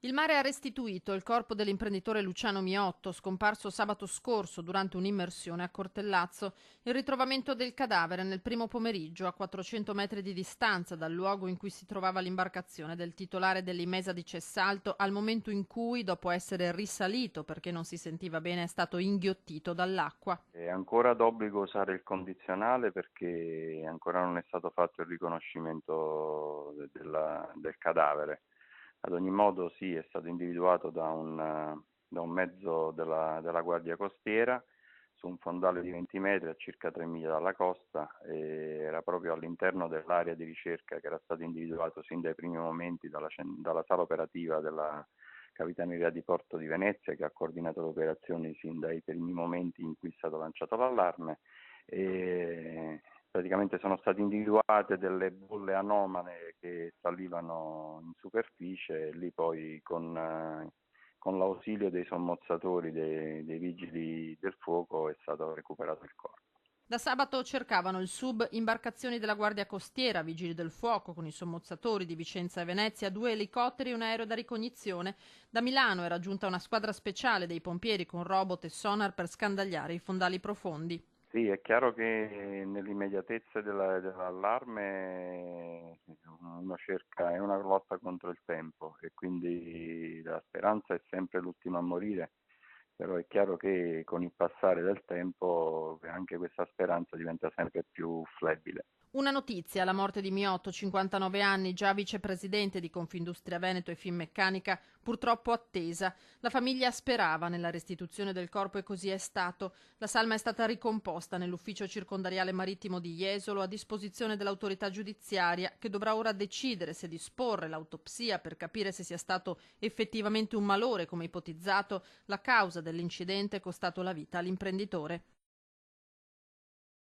Il mare ha restituito il corpo dell'imprenditore Luciano Miotto, scomparso sabato scorso durante un'immersione a Cortellazzo. Il ritrovamento del cadavere nel primo pomeriggio, a 400 metri di distanza dal luogo in cui si trovava l'imbarcazione del titolare dell'Imesa di Cessalto, al momento in cui, dopo essere risalito perché non si sentiva bene, è stato inghiottito dall'acqua. È ancora d'obbligo usare il condizionale perché ancora non è stato fatto il riconoscimento del cadavere. Ad ogni modo sì, è stato individuato da un mezzo della Guardia Costiera su un fondale di 20 metri a circa 3 miglia dalla costa, e era proprio all'interno dell'area di ricerca che era stato individuato sin dai primi momenti dalla sala operativa della Capitaneria di Porto di Venezia, che ha coordinato le operazioni sin dai primi momenti in cui è stato lanciato l'allarme. E praticamente sono state individuate delle bolle anomale che salivano in superficie, e lì poi con l'ausilio dei sommozzatori dei vigili del fuoco è stato recuperato il corpo. Da sabato cercavano il sub imbarcazioni della Guardia Costiera, Vigili del Fuoco con i sommozzatori di Vicenza e Venezia, 2 elicotteri e un aereo da ricognizione. Da Milano era giunta una squadra speciale dei pompieri con robot e sonar per scandagliare i fondali profondi. Sì, è chiaro che nell'immediatezza dell'allarme uno cerca, è una lotta contro il tempo e quindi la speranza è sempre l'ultima a morire, però è chiaro che con il passare del tempo anche questa speranza diventa sempre più flebile. Una notizia, la morte di Miotto, 59 anni, già vicepresidente di Confindustria Veneto e Finmeccanica, purtroppo attesa. La famiglia sperava nella restituzione del corpo e così è stato. La salma è stata ricomposta nell'ufficio circondariale marittimo di Jesolo a disposizione dell'autorità giudiziaria, che dovrà ora decidere se disporre l'autopsia per capire se sia stato effettivamente un malore, come ipotizzato, la causa dell'incidente costato la vita all'imprenditore.